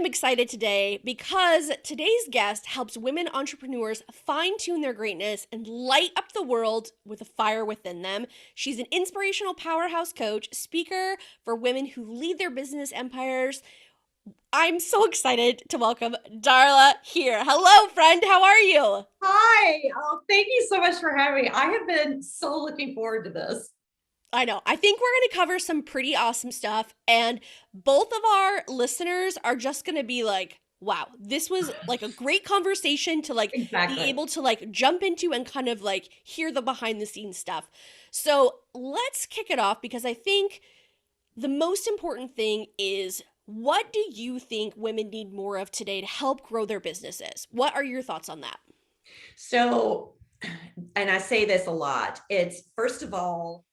am excited today because today's guest helps women entrepreneurs fine tune their greatness and light up the world with a fire within them. She's an inspirational powerhouse coach, speaker for women who lead their business empires. I'm so excited to welcome Darla here. Hello, friend. How are you? Hi. Oh, thank you so much for having me. I have been so looking forward to this. I know. I think we're going to cover some pretty awesome stuff, and both of our listeners are just going to be like, wow, this was like a great conversation to like be Exactly. able to like jump into and kind of like hear the behind the scenes stuff. So, let's kick it off because I think the most important thing is, what do you think women need more of today to help grow their businesses? What are your thoughts on that? So, and I say this a lot, it's first of all,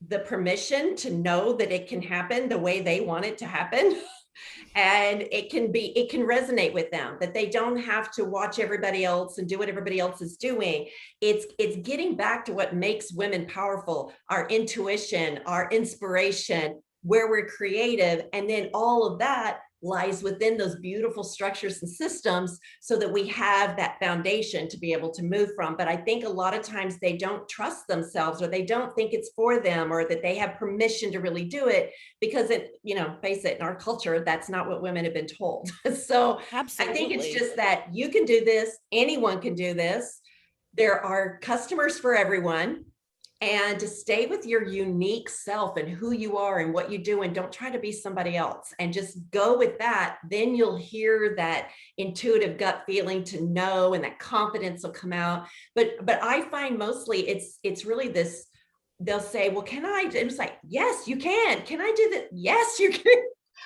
the permission to know that it can happen the way they want it to happen. And it can resonate with them, that they don't have to watch everybody else and do what everybody else is doing. It's getting back to what makes women powerful, our intuition, our inspiration, where we're creative, and then all of that lies within those beautiful structures and systems so that we have that foundation to be able to move from. But I think a lot of times they don't trust themselves, or they don't think it's for them, or that they have permission to really do it, because face it, in our culture, that's not what women have been told. So I think it's Absolutely. just that you can do this, anyone can do this. There are customers for everyone. And to stay with your unique self and who you are and what you do, and don't try to be somebody else, and just go with that. Then you'll hear that intuitive gut feeling to know, and that confidence will come out. But I find mostly it's really this. They'll say, well, can I? And it's like, yes, you can I do that? Yes, you can.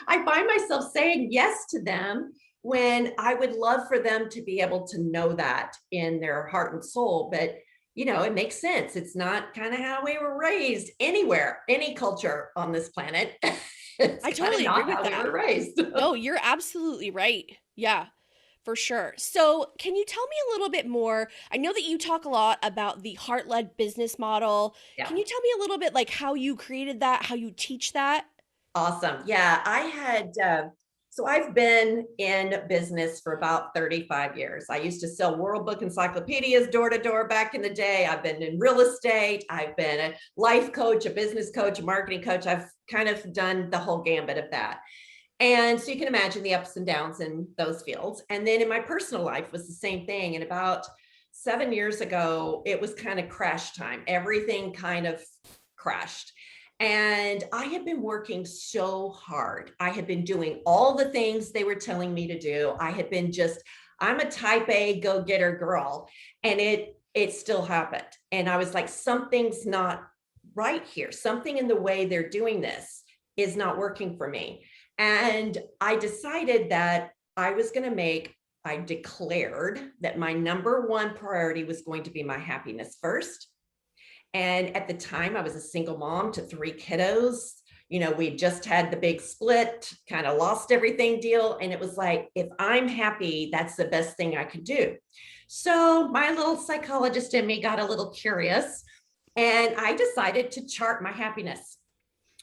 I find myself saying yes to them when I would love for them to be able to know that in their heart and soul. But it makes sense. It's not kind of how we were raised anywhere, any culture on this planet. It's I kind of totally agree not with how we that. were raised. No, you're absolutely right. Yeah, for sure. So, can you tell me a little bit more? I know that you talk a lot about the heart-led business model. Yeah. Can you tell me a little bit like how you created that, how you teach that? Awesome. Yeah, so I've been in business for about 35 years. I used to sell World Book encyclopedias door to door back in the day. I've been in real estate. I've been a life coach, a business coach, a marketing coach. I've kind of done the whole gambit of that. And so you can imagine the ups and downs in those fields. And then in my personal life was the same thing. And about 7 years ago, it was kind of crash time. Everything kind of crashed. And I had been working so hard. I had been doing all the things they were telling me to do. I'm a type A go-getter girl. And it still happened. And I was like, something's not right here. Something in the way they're doing this is not working for me. And I decided that I declared that my number one priority was going to be my happiness first. And at the time, I was a single mom to three kiddos. We just had the big split, kind of lost everything deal. And it was like, if I'm happy, that's the best thing I could do. So my little psychologist in me got a little curious, and I decided to chart my happiness.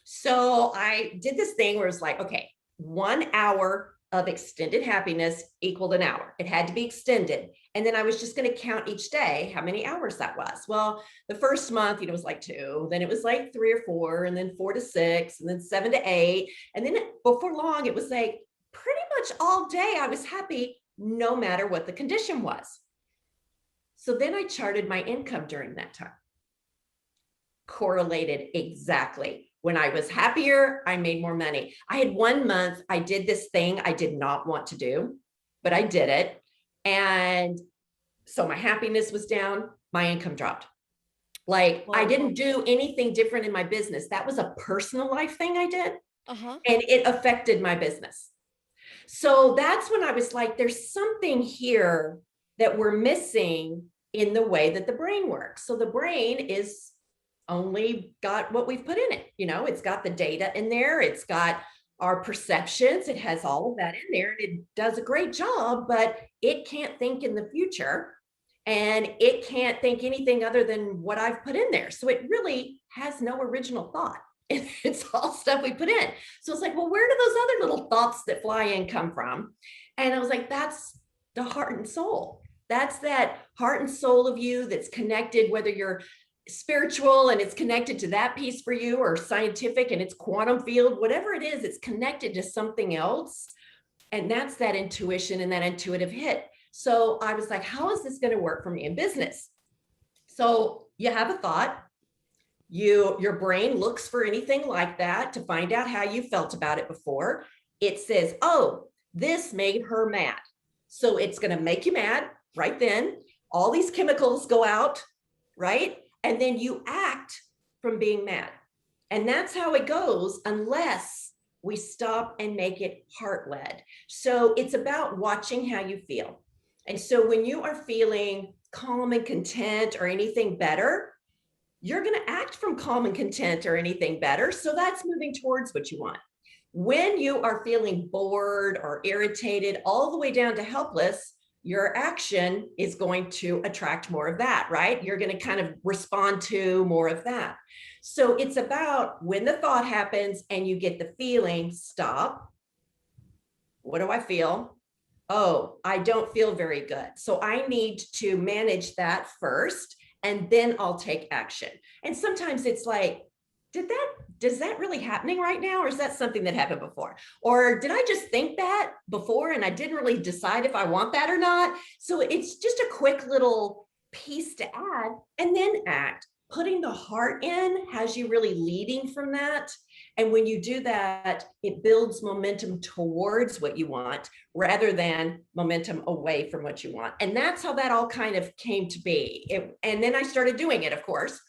So I did this thing where it's like, okay, 1 hour of extended happiness equaled an hour. It had to be extended. And then I was just going to count each day how many hours that was. Well, the first month, it was like 2, then it was like 3 or 4, and then 4 to 6, and then 7 to 8. And then before long, it was like pretty much all day I was happy, no matter what the condition was. So then I charted my income during that time. Correlated exactly. When I was happier, I made more money. I had 1 month, I did this thing I did not want to do, but I did it. And so my happiness was down, my income dropped. Like, I Whoa. didn't do anything different in my business. That was a personal life thing I did, Uh-huh. and it affected my business. So that's when I was like, there's something here that we're missing in the way that the brain works. So the brain is only got what we've put in it. It's got the data in there, it's got our perceptions, it has all of that in there, and it does a great job, but it can't think in the future, and it can't think anything other than what I've put in there. So it really has no original thought. And it's all stuff we put in. So it's like, well, where do those other little thoughts that fly in come from? And I was like, that's the heart and soul. That's that heart and soul of you that's connected, whether you're spiritual and it's connected to that piece for you, or scientific and it's quantum field, whatever it is, it's connected to something else. And that's that intuition and that intuitive hit. So I was like, how is this going to work for me in business? So you have a thought, your brain looks for anything like that to find out how you felt about it before. It says, oh, this made her mad. So it's going to make you mad right then. All these chemicals go out, right? And then you act from being mad. And that's how it goes, unless we stop and make it heart-led. So it's about watching how you feel. And so when you are feeling calm and content or anything better, you're going to act from calm and content or anything better. So that's moving towards what you want. When you are feeling bored or irritated, all the way down to helpless, your action is going to attract more of that, right? You're going to kind of respond to more of that. So it's about when the thought happens and you get the feeling, stop. What do I feel? Oh, I don't feel very good. So I need to manage that first, and then I'll take action. And sometimes it's like, does that really happening right now? Or is that something that happened before? Or did I just think that before and I didn't really decide if I want that or not? So it's just a quick little piece to add, and then act. Putting the heart in has you really leading from that. And when you do that, it builds momentum towards what you want rather than momentum away from what you want. And that's how that all kind of came to be. And then I started doing it, of course.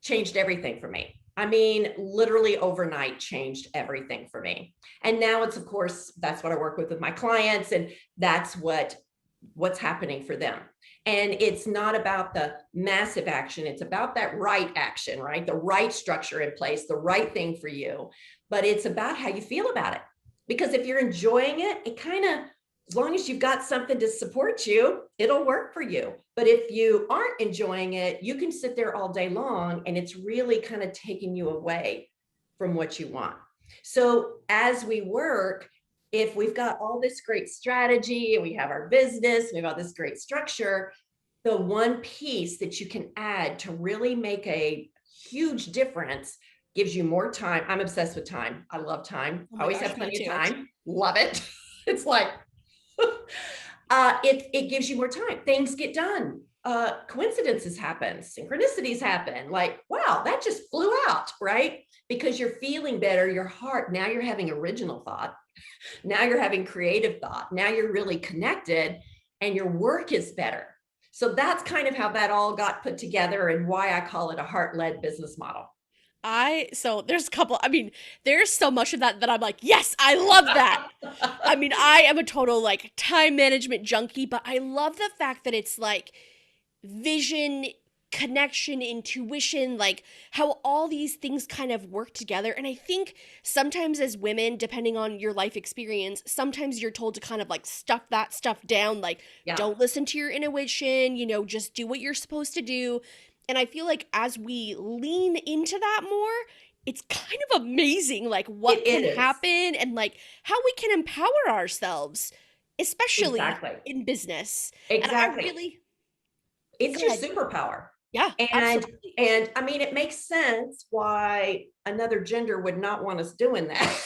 Changed everything for me. I mean, literally overnight changed everything for me. And now it's, of course, that's what I work with my clients, and that's what's happening for them. And it's not about the massive action. It's about that right action, right? The right structure in place, the right thing for you. But it's about how you feel about it. Because if you're enjoying it, it kind of, as long as you've got something to support you, it'll work for you. But if you aren't enjoying it, you can sit there all day long and it's really kind of taking you away from what you want. So as we work, if we've got all this great strategy and we have our business, we've got this great structure, the one piece that you can add to really make a huge difference gives you more time. I'm obsessed with time. I love time. Oh I my always gosh, have me plenty too. of time. Love it. It's like, it gives you more time. Things get done. Coincidences happen. Synchronicities happen. Like, wow, that just flew out, right? Because you're feeling better. Your heart, now you're having original thought. Now you're having creative thought. Now you're really connected and your work is better. So that's kind of how that all got put together and why I call it a heart-led business model. So there's a couple, I mean, there's so much of that I'm like, yes, I love that. I mean, I am a total like time management junkie, but I love the fact that it's like vision, connection, intuition, like how all these things kind of work together. And I think sometimes as women, depending on your life experience, sometimes you're told to kind of like stuff that stuff down, like Yeah, don't listen to your intuition, just do what you're supposed to do. And I feel like as we lean into that more, it's kind of amazing like what it can is. happen and like how we can empower ourselves, especially Exactly. in business. And I Exactly. really It's go your ahead. superpower. Yeah, And absolutely. and I mean, it makes sense why another gender would not want us doing that.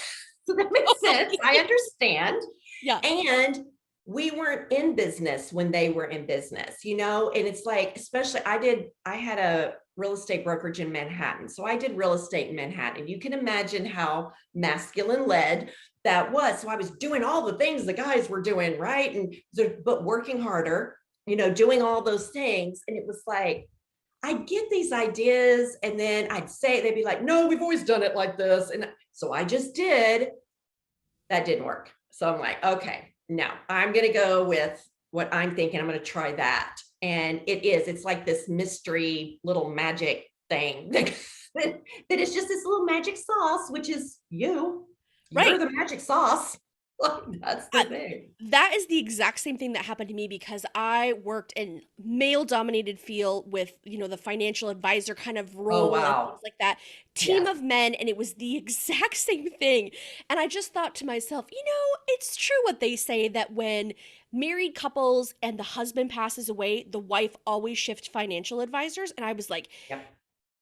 So that makes sense. I Totally. understand. Yeah. And we weren't in business when they were in business, and it's like, especially I had a real estate brokerage in Manhattan. So I did real estate in Manhattan. You can imagine how masculine led that was. So I was doing all the things the guys were doing, right? But working harder, doing all those things. And it was like, I'd get these ideas and then they'd be like, no, we've always done it like this. And so I just did. That didn't work. So I'm like, okay, no, I'm going to go with what I'm thinking. I'm going to try that. And it's like this mystery little magic thing that is just this little magic sauce, which is you're Right. the magic sauce. That's the I, thing. that is the exact same thing that happened to me because I worked in male dominated field with, the financial advisor kind of Oh, role and things wow. like that. Team Yes. of men, and it was the exact same thing. And I just thought to myself, it's true what they say that when married couples and the husband passes away, the wife always shifts financial advisors. And I was like, Yep.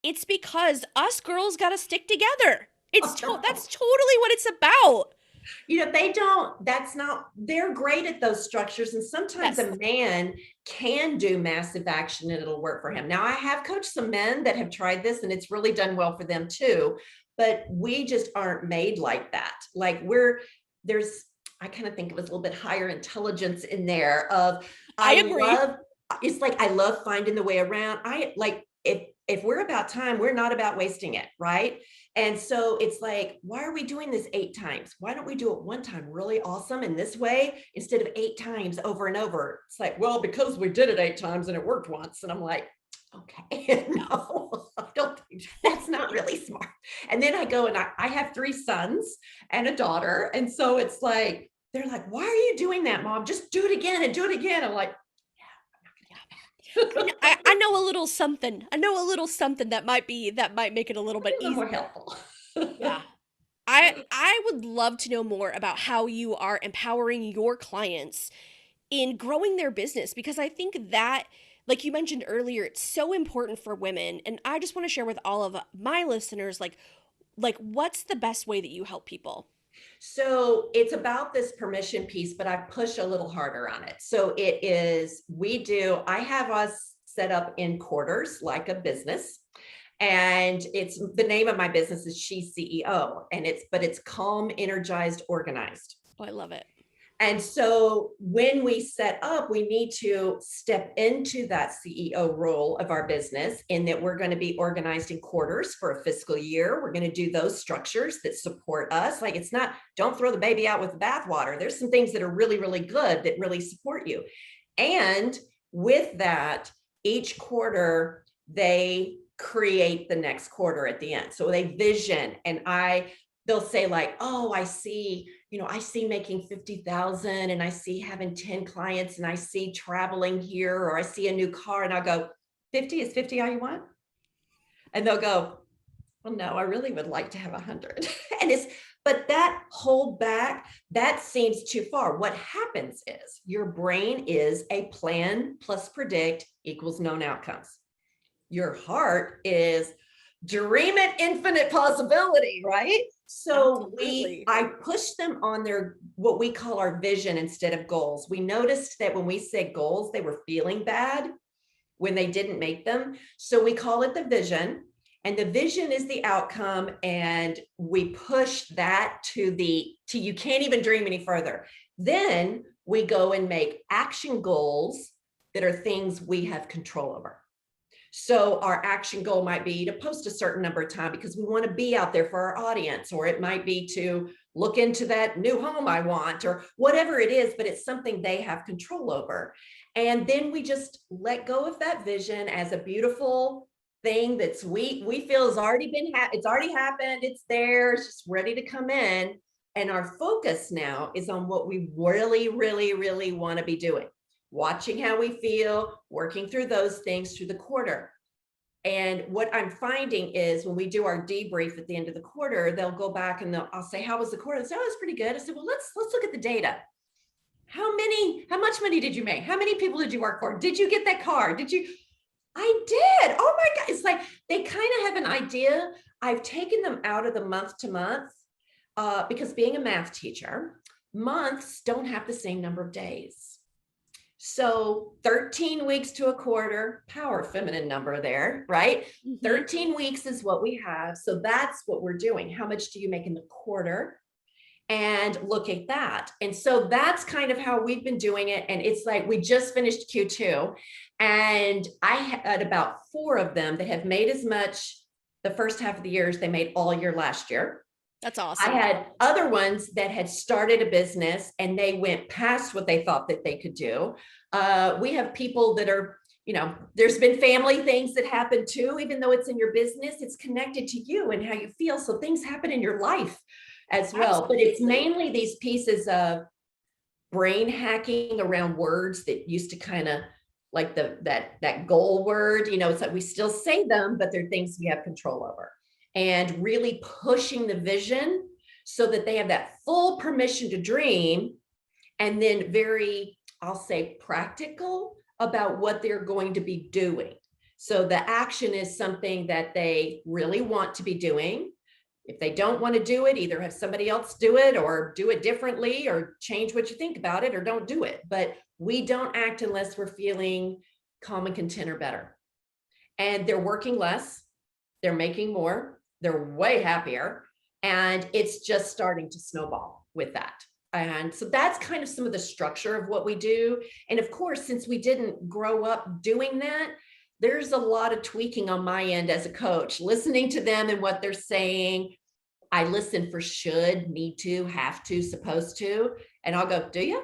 it's because us girls got to stick together. Oh, That's no. totally what it's about. They don't, that's not, they're great at those structures. And sometimes Yes, a man can do massive action and it'll work for him. Now, I have coached some men that have tried this and it's really done well for them too. But we just aren't made like that. Like there's, I kind of think of a little bit higher intelligence in there of, I I agree. love, it's like, I love finding the way around. I like, if we're about time, we're not about wasting it. Right. And so it's like, why are we doing this 8 times? Why don't we do it one time really awesome in this way instead of 8 times over and over? It's like, well, because we did it 8 times and it worked once. And I'm like, okay, no, I don't think that's not really smart. And then I go and I have 3 sons and a daughter. And so it's like, they're like, why are you doing that, Mom? Just do it again and do it again. I'm like, I, yeah, I know a little something. I know a little something that might make it a little bit a little more easier. helpful. Yeah. I would love to know more about how you are empowering your clients in growing their business because I think that, like you mentioned earlier, it's so important for women, and I just want to share with all of my listeners like what's the best way that you help people? So it's about this permission piece, but I push a little harder on it. So it is, I have us set up in quarters like a business. And it's the name of my business is She CEO. But it's calm, energized, organized. Oh, I love it. And so when we set up, we need to step into that CEO role of our business in that we're going to be organized in quarters for a fiscal year. We're going to do those structures that support us. Like it's not, don't throw the baby out with the bathwater. There's some things that are really, really good that really support you. And with that, each quarter, they create the next quarter at the end. So they vision they'll say like, oh, I see making 50,000 and I see having 10 clients and I see traveling here or I see a new car and I'll go, 50 is 50 all you want? And they'll go, well, no, I really would like to have 100. But that hold back, that seems too far. What happens is your brain is a plan plus predict equals known outcomes. Your heart is dream it infinite possibility, right? So Absolutely. I push them on their, what we call our vision instead of goals. We noticed that when we said goals, they were feeling bad when they didn't make them. So we call it the vision, and the vision is the outcome. And we push that to you can't even dream any further. Then we go and make action goals that are things we have control over. So our action goal might be to post a certain number of times because we want to be out there for our audience, or it might be to look into that new home I want, or whatever it is, but it's something they have control over. And then we just let go of that vision as a beautiful thing that's we feel has already it's already happened, it's there, it's just ready to come in. And our focus now is on what we really, really, really want to be doing, watching how we feel, working through those things through the quarter. And what I'm finding is when we do our debrief at the end of the quarter, they'll go back and I'll say, how was the quarter? They say, oh, it's pretty good. I said, well, let's look at the data. How much money did you make? How many people did you work for? Did you get that car? I did. Oh my God. It's like, they kind of have an idea. I've taken them out of the month to month because being a math teacher, months don't have the same number of days. So 13 weeks to a quarter, power feminine number there, right? Mm-hmm. 13 weeks is what we have. So that's what we're doing. How much do you make in the quarter? And look at that. And so that's kind of how we've been doing it. And it's like we just finished Q2, and I had about 4 of them that have made as much the first half of the year as they made all year last year. That's I awesome. had other ones that had started a business and they went past what they thought that they could do. We have people that are, there's been family things that happen too, even though it's in your business, it's connected to you and how you feel. So things happen in your life. as well. But it's Absolutely. mainly these pieces of brain hacking around words that used to kind of like that goal word, it's like we still say them, but they're things we have control over. And really pushing the vision so that they have that full permission to dream, and then very, I'll say, practical about what they're going to be doing. So the action is something that they really want to be doing. If they don't want to do it, either have somebody else do it or do it differently or change what you think about it or don't do it. But we don't act unless we're feeling calm and content or better. And they're working less, they're making more, they're way happier. And it's just starting to snowball with that. And so that's kind of some of the structure of what we do. And of course, since we didn't grow up doing that, there's a lot of tweaking on my end as a coach, listening to them and what they're saying. I listen for should, need to, have to, supposed to. And I'll go, do you?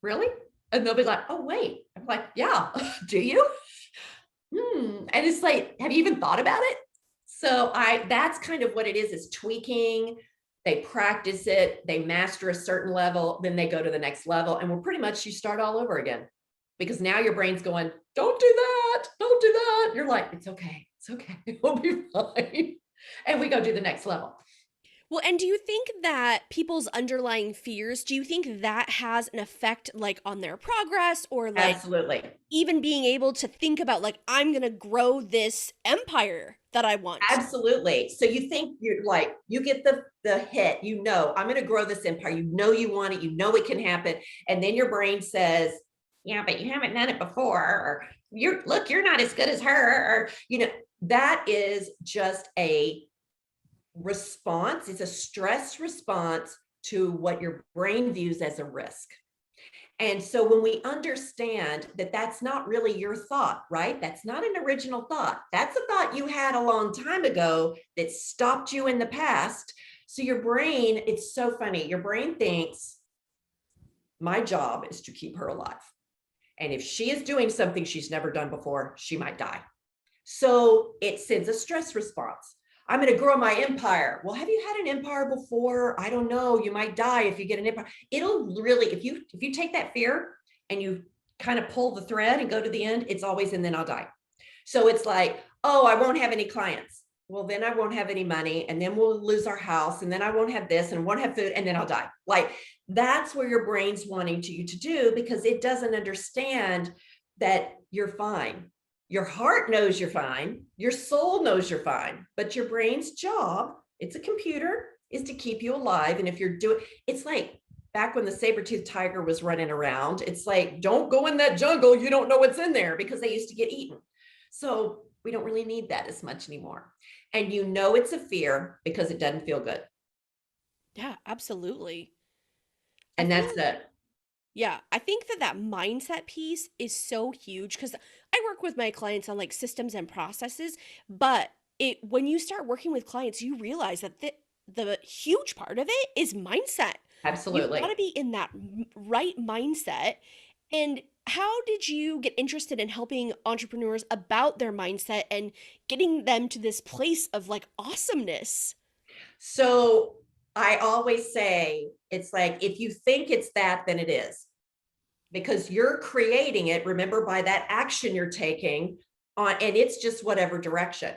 Really? And they'll be like, oh, wait. I'm like, yeah, do you? And it's like, have you even thought about it? So that's kind of what it is tweaking. They practice it, they master a certain level, then they go to the next level. And we're pretty much, you start all over again, because now your brain's going, don't do that, don't do that. You're like, it's okay, we'll be fine. And we go do the next level. Well, and do you think that people's underlying fears, do you think that has an effect like on their progress, or like Absolutely. even being able to think about like I'm going to grow this empire that I want? Absolutely. So you think you're like, you get the hit, I'm going to grow this empire. You want it, it can happen. And then your brain says, yeah, but you haven't done it before, or you're not as good as her, or that is just a response. It's a stress response to what your brain views as a risk. And so when we understand that that's not really your thought, right? That's not an original thought. That's a thought you had a long time ago that stopped you in the past. So your brain, it's so funny. Your brain thinks, my job is to keep her alive. And if she is doing something she's never done before, she might die. So it sends a stress response. I'm going to grow my empire. Well, have you had an empire before? I don't know. You might die if you get an empire. It'll really, if you take that fear and you kind of pull the thread and go to the end, it's always, and then I'll die. So it's like, oh, I won't have any clients. Well, then I won't have any money, and then we'll lose our house, and then I won't have this and won't have food, and then I'll die. Like, that's where your brain's wanting you to do, because it doesn't understand that you're fine. Your heart knows you're fine. Your soul knows you're fine. But your brain's job, it's a computer, is to keep you alive. And if you're doing, it's like back when the saber-toothed tiger was running around, it's like, don't go in that jungle. You don't know what's in there, because they used to get eaten. So we don't really need that as much anymore. And it's a fear because it doesn't feel good. Yeah, absolutely. I And that's think it. Yeah, I think that mindset piece is so huge because I work with my clients on like systems and processes, but it when you start working with clients, you realize that the huge part of it is mindset. You've got Absolutely. to be in that right mindset. And how did you get interested in helping entrepreneurs about their mindset and getting them to this place of like awesomeness? So I always say, it's like, if you think it's that, then it is, because you're creating it, remember, by that action you're taking on, and it's just whatever direction.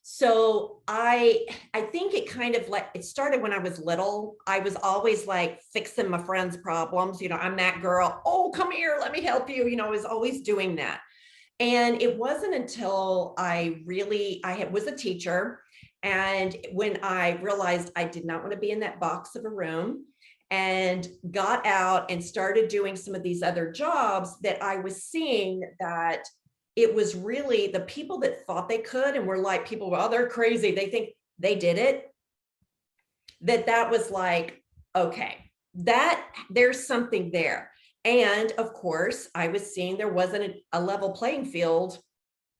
So I think it kind of like, it started when I was little. I was always like fixing my friends' problems. I'm that girl. Oh, come here, let me help you. I was always doing that. And it wasn't until was a teacher. And when I realized I did not want to be in that box of a room, and got out and started doing some of these other jobs, that I was seeing that it was really the people that thought they could and were like, people, well, they're crazy, they think they did it, that was like, okay, that there's something there. And of course, I was seeing there wasn't a level playing field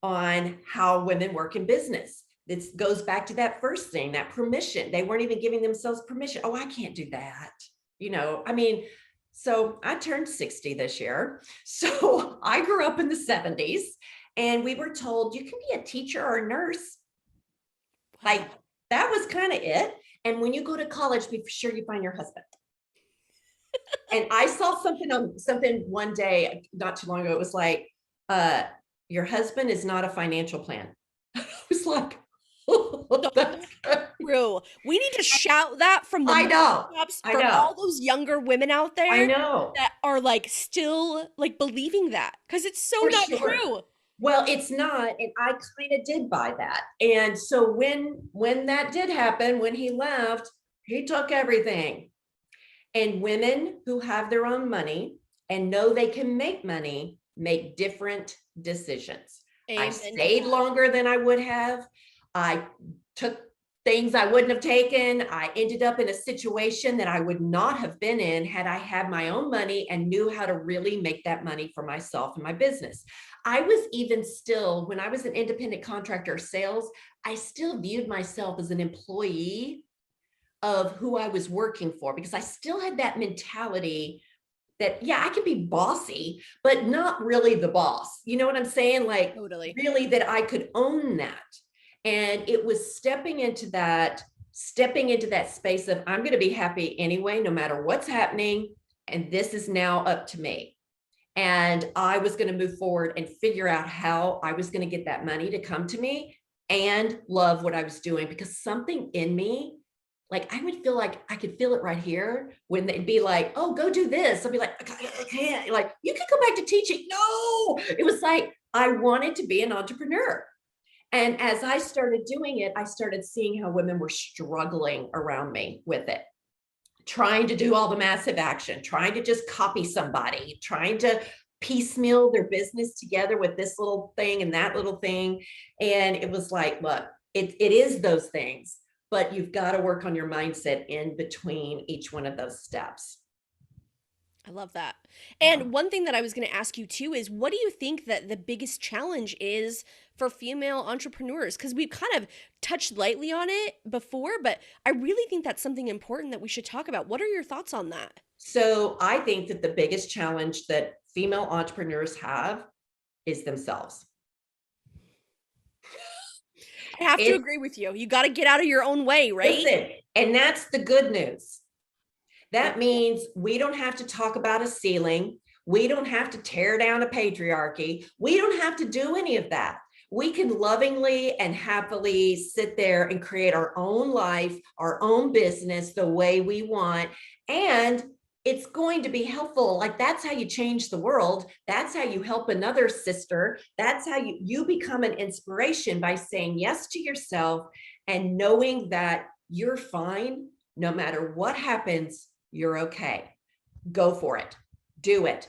on how women work in business. This goes back to that first thing, that permission. They weren't even giving themselves permission. Oh, I can't do that. So I turned 60 this year. So I grew up in the 70s, and we were told you can be a teacher or a nurse. Like, Wow. that was kind of it. And when you go to college, be sure you find your husband. And I saw something one day, not too long ago. It was like, uh, your husband is not a financial plan. I was like, oh, that's good. True. We need to shout that from the I know, mountaintops I for know, all those younger women out I there know, that are like still like believing that because it's so for not sure. true. Well, it's not, and I kind of did buy that. And so when that did happen, when he left, he took everything. And women who have their own money and know they can make money make different decisions. I Amen to stayed that. longer than I would have. I took things I wouldn't have taken. I ended up in a situation that I would not have been in had I had my own money and knew how to really make that money for myself and my business. I was even still, when I was an independent contractor sales, I still viewed myself as an employee of who I was working for because I still had that mentality that, yeah, I can be bossy, but not really the boss. You know what I'm saying? Like, Totally. really, that I could own that. And it was stepping into that space of, I'm going to be happy anyway, no matter what's happening. And this is now up to me. And I was going to move forward and figure out how I was going to get that money to come to me and love what I was doing because something in me, like I would feel like I could feel it right here when they'd be like, oh, go do this. I'll be like, I can't. Like, you could go back to teaching. No, it was like I wanted to be an entrepreneur. And as I started doing it, I started seeing how women were struggling around me with it, trying to do all the massive action, trying to just copy somebody, trying to piecemeal their business together with this little thing and that little thing. And it was like, look, it is those things, but you've got to work on your mindset in between each one of those steps. I love that. Yeah. And one thing that I was going to ask you too is what do you think that the biggest challenge is for female entrepreneurs? Because we've kind of touched lightly on it before, but I really think that's something important that we should talk about. What are your thoughts on that? So I think that the biggest challenge that female entrepreneurs have is themselves. I have to It's agree with you. You got to get out of your own way, right? listen, and that's the good news. That means we don't have to talk about a ceiling. We don't have to tear down a patriarchy. We don't have to do any of that. We can lovingly and happily sit there and create our own life, our own business the way we want. And it's going to be helpful. Like that's how you change the world. That's how you help another sister. That's how you become an inspiration by saying yes to yourself and knowing that you're fine no matter what happens. You're okay. Go for it. Do it.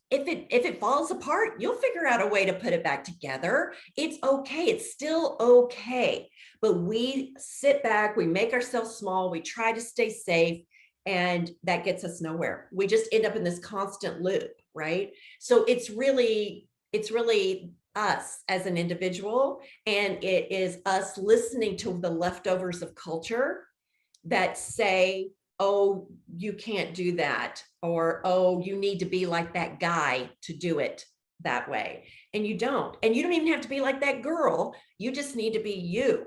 If it falls apart, you'll figure out a way to put it back together. It's okay. It's still okay. But we sit back, we make ourselves small, we try to stay safe, and that gets us nowhere. We just end up in this constant loop, right? So it's really us as an individual, and it is us listening to the leftovers of culture that say, oh, you can't do that, or oh, you need to be like that guy to do it that way. And you don't even have to be like that girl. You just need to be you.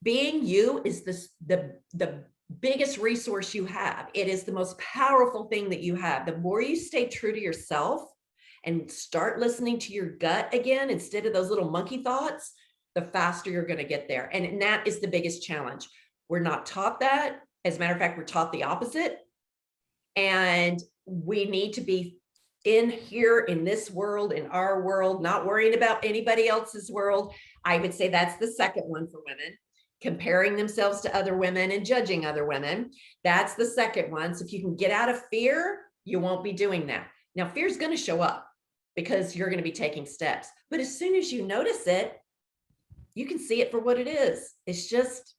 Being you is the biggest resource you have. It is the most powerful thing that you have. The more you stay true to yourself and start listening to your gut again instead of those little monkey thoughts, the faster you're going to get there. And that is the biggest challenge. We're not taught that. As a matter of fact, we're taught the opposite. And we need to be in here in this world, in our world, not worrying about anybody else's world. I would say that's the second one for women, comparing themselves to other women and judging other women. That's the second one. So if you can get out of fear, you won't be doing that. Now, fear is going to show up because you're going to be taking steps. But as soon as you notice it, you can see it for what it is. It's just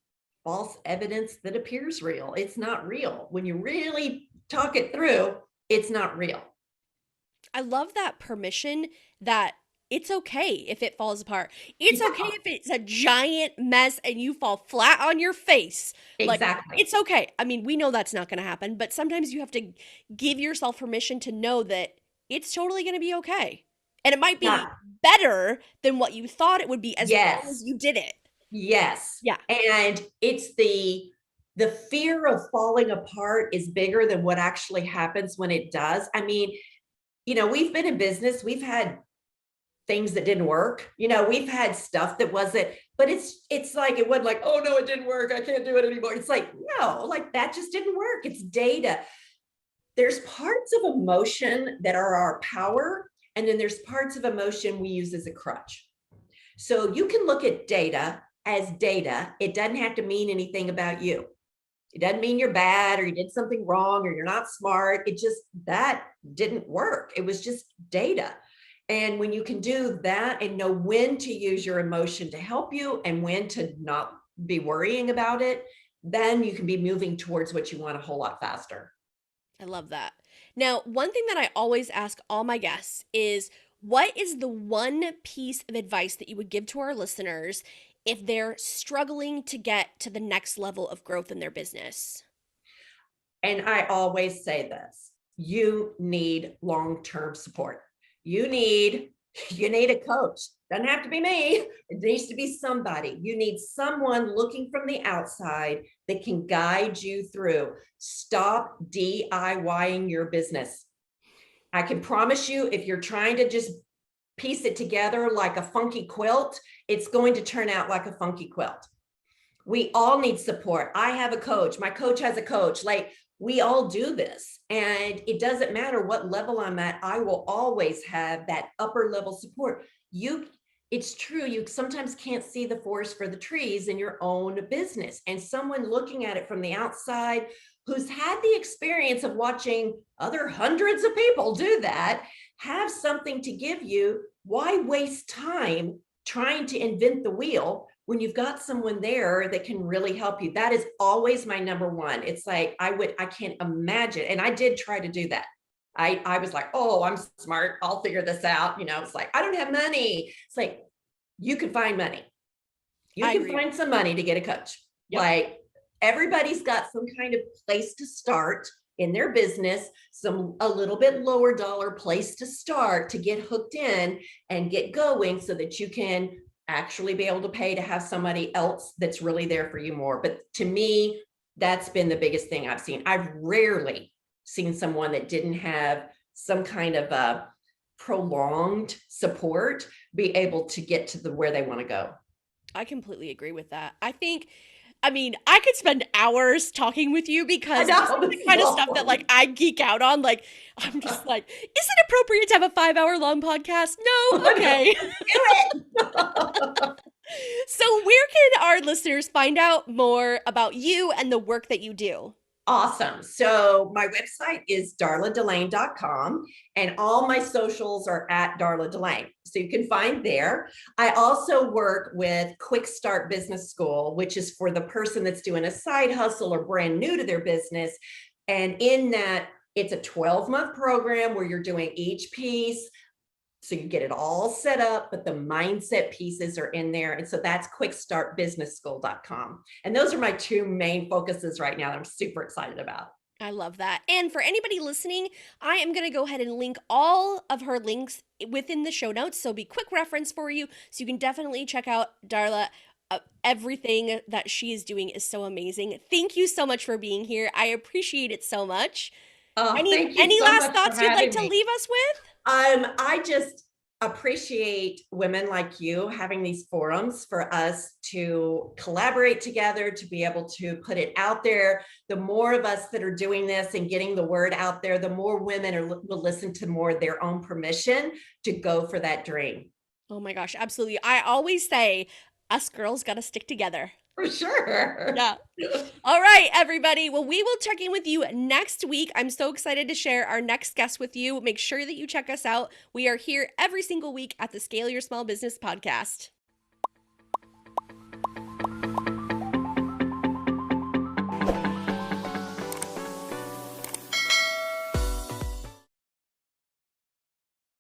false evidence that appears real. It's not real. When you really talk it through, it's not real. I love that permission that it's okay if it falls apart. It's okay Yeah, if it's a giant mess and you fall flat on your face. Like, exactly. it's okay. I mean, we know that's not going to happen, but sometimes you have to give yourself permission to know that it's totally going to be okay. And it might be Yeah. better than what you thought it would be as long as Yes. you did it. Yes. Yeah. And it's the fear of falling apart is bigger than what actually happens when it does. I mean, we've been in business, we've had things that didn't work. We've had stuff that wasn't, but it's like it wasn't like, oh no, it didn't work. I can't do it anymore. It's like, no, like that just didn't work. It's data. There's parts of emotion that are our power, and then there's parts of emotion we use as a crutch. So you can look at data as data. It doesn't have to mean anything about you. It doesn't mean you're bad or you did something wrong or you're not smart. It just, that didn't work. It was just data. And when you can do that and know when to use your emotion to help you and when to not be worrying about it, then you can be moving towards what you want a whole lot faster. I love that. Now, one thing that I always ask all my guests is what is the one piece of advice that you would give to our listeners if they're struggling to get to the next level of growth in their business? And I always say this, you need long-term support. You need a coach. Doesn't have to be me. It needs to be somebody. You need someone looking from the outside that can guide you through. Stop DIYing your business. I can promise you, if you're trying to just piece it together like a funky quilt, it's going to turn out like a funky quilt. We all need support. I have a coach. My coach has a coach. Like, we all do this, and it doesn't matter what level I'm at. I will always have that upper level support. It's true. You sometimes can't see the forest for the trees in your own business, and someone looking at it from the outside who's had the experience of watching other hundreds of people do that, have something to give you. Why waste time trying to invent the wheel when you've got someone there that can really help you? That is always my number one. It's like, I can't imagine. And I did try to do that. I was like, oh, I'm smart. I'll figure this out. It's like, I don't have money. It's like, you can find money. You I can agree. find some money to get a coach. Yep. Like, everybody's got some kind of place to start in their business, a little bit lower dollar place to start to get hooked in and get going so that you can actually be able to pay to have somebody else that's really there for you more. But to me, that's been the biggest thing I've seen. I've rarely seen someone that didn't have some kind of a prolonged support be able to get to where they want to go. I completely agree with that. I could spend hours talking with you because this is the kind of stuff that like I geek out on. Like, I'm just like, is it appropriate to have a 5-hour long podcast? No? Okay. Do it. So where can our listeners find out more about you and the work that you do? Awesome. So my website is darladelayne.com, and all my socials are at Darla Delayne. So you can find there. I also work with Quick Start Business School, which is for the person that's doing a side hustle or brand new to their business. And in that, it's a 12-month program where you're doing each piece. So you get it all set up, but the mindset pieces are in there. And so that's quickstartbusinessschool.com. And those are my two main focuses right now that I'm super excited about. I love that. And for anybody listening, I am going to go ahead and link all of her links within the show notes. So it'll be quick reference for you. So you can definitely check out Darla. Everything that she is doing is so amazing. Thank you so much for being here. I appreciate it so much. Thank you Any so last much thoughts for you'd like having to me. leave us with? I just appreciate women like you having these forums for us to collaborate together, to be able to put it out there. The more of us that are doing this and getting the word out there, the more women will listen to more their own permission to go for that dream. Oh my gosh, absolutely. I always say us girls got to stick together. For sure. Yeah. All right, everybody. Well, we will check in with you next week. I'm so excited to share our next guest with you. Make sure that you check us out. We are here every single week at the Scale Your Small Business podcast.